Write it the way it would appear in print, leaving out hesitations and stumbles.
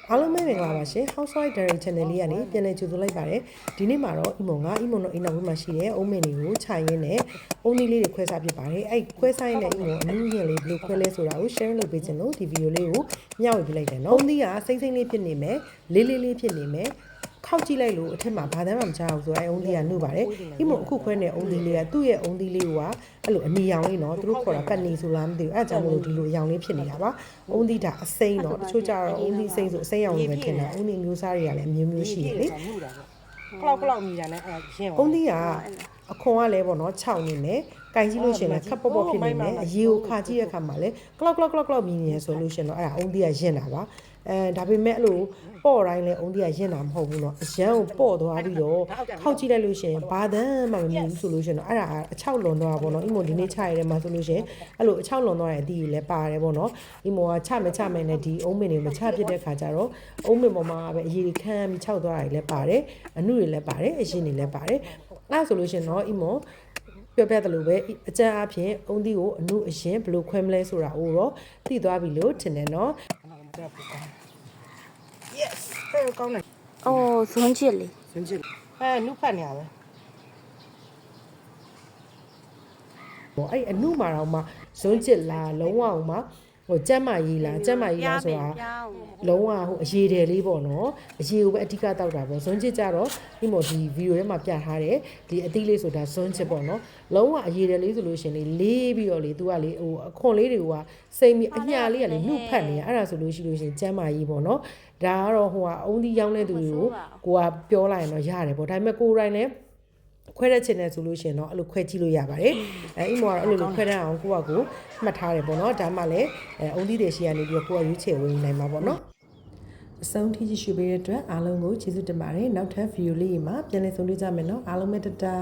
အားလုံးပဲမင်္ဂလာပါရှင် Housewife Diary Channel လေးကနေပြန်လည်ကြိုဆိုလိုက်ပါတယ်ဒီနေ့မှာတော့အီမွန်တို့အိမ်နောက်မှာရှိတဲ့အုံးမင်းတွေကိုခြိုင်ရင်းနဲ့အုံးလေးလေးတွေခွဲစားဖြစ်ပါတယ်အဲ့ခွဲစားရင်းနဲ့အီမွန်အနည်းငယ်လေးဘယ်လိုခွဲလဲဆိုတာကို share လုပ်ပေးခြင်းလို့ဒီဗီဒီယိုလေးကိုမျှဝေပေးလိုက်တယ်နော်အုံးသီးကစိမ့်စိမ့်လေးဖြစ်နေမယ်လေးလေးဖြစ်နေမယ်ခောက်ကြည့်လိုက်လို့အထက်မှာဘာတမ်းမှမချအောင်ဆိုအဲအုံးသီးကနှုတ်ပါတယ်အီမွန်အခုခွဲတဲ့အုံးသီးလေးကသူ့ရဲ့အုံးသီးလေးကအဲ့လိုအနီရောင်လေးနော်သူတို့ခေါ်တာပတ်နီဆိုလားမသိဘူးအဲ့ကြောင့်မို့လို့ဒီလိုအရောင်လေးဖြစ်နေတာပါအုံးသီးဒါအစိမ်းတော့တချို့ကြတော့အုံးသီးအစိမ်းဆိုအစိမ်းရောင်လေးပဲထင်တယ်အုံးသီးမျိုးစားတွေကလည်းအမျိုးမျိုးရှိတယ်လေကလောက်မြည်တာနဲ့အဲ့ရှင်းပါအုံးသီးကအခွန်ကလည်းပေါ့နော်6နေမယ်ကင်ကြည့်လို့ရှင်လည်းခပ်ပေါ့ပေါ့ဖြစ်နေမယ်အရေကိုခါကြည့်တဲ့အခါမှာလည်းကလောက်မြည်နေရဆိုလို့ရှင်တော့အဲ့ဒါအုံးသီးကရင့်တာပါဒါပေမဲ့အဲ့လိုပေါ့တိုင်းလဲအုံးသီးကရင့်တာမဟုတ်ဘူးเนาะအရန်ကိုပေါ့သွားပြီးတော့ခောက်ကြည့်လိုက်လို့ရှင်ဘာတမ်းမှမမြင်ဘူးဆိုလို့ရှင်တော့အဲ့ဒါအချောက်လွန်သွားတာပေါ့เนาะအီမိုဒီနေ့ချရတဲ့မှာဆိုလို့ရှင်အဲ့လိုအချောက်လွန်သွားတဲ့အသီးကြီးလည်းပါတယ်ပေါ့เนาะအီမိုကချမယ်နဲ့ဒီအုံးမင်တွေမချဖြစ်တဲ့ခါကျတော့အုံးမင်ပေါ်မှာပဲအရေခမ်းပြီးခြောက်သွားတာတွေလည်းပါတယ်အနုတွေလည်းပါတယ်အရင်တွေလည်းပါတယ်အဲ့ဆိုလို့ရှင်တော့အီမိုပြောပြတယ်လို့ပဲအကြမ်းအဖြစ်အုံးသီးကိုအနုအရင်ဘယ်လိုခွဲမလဲဆိုတာကိုတော့သိသွားပြီလို့ထင်တယ်เนาะyes အဲ့ကောင်းတယ်ဇွန်းချစ်လေနုဖတ်နေရပဲအဲ့အနုမှာတော့မှဇွန်းချစ်လားလုံးဝအောင်မှဟိုကျမ်းမာရေးလားဆိုတာလုံးဝဟိုအရေးတယ်လေးပေါ့နော်အရေးကိုပဲအဓိကတောက်တာပေါ့ဇွန်းချစ်ကြတော့ဒီမိုဒီဗီဒီယိုထဲမှာပြထားတယ်ဒီအသီးလေးဆိုတာဇွန်းချစ်ပေါ့နော်လုံးဝအရေးတယ်လေးဆိုလို့ရှင်လေးပြီးတော့လေသူကလေဟိုအခွန်လေးတွေကစိတ်မိအညာလေးကလေနှုတ်ဖတ်နေအဲ့ဒါဆိုလို့ရှိလို့ရှင်ကျမ်းမာရေးပေါ့နော်ဒါကတော့ဟိုကအုံးသီးရောင်းတဲ့သူတွေကိုကပြောလိုက်ရင်တော့ရတယ်ပေါ့ဒါပေမဲ့ကိုယ်တိုင်လည်းခွဲတဲ့ချင်တယ်ဆိုလို့ရှိရင်တော့အဲ့လိုခွဲကြည့်လို့ရပါတယ်အိမ်မောကတော့အဲ့လိုခွဲတတ်အောင်ကိုယ့်ကိုမှတ်ထားတယ်ပေါ့နော်ဒါမှလည်းအုံးသီးတွေရှိရနေပြီးကိုယ့်ကရွေးချယ်ဝင်နိုင်မှာပေါ့နော်အဆုံးထိကြည့်ရှုပေးတဲ့အတွက်အားလုံးကိုကျေးဇူးတင်ပါတယ်နောက်ထပ်ဗီဒီယိုလေးမှာပြန်လည်ဆုံတွေ့ကြမယ်နော်အားလုံးပဲတတာ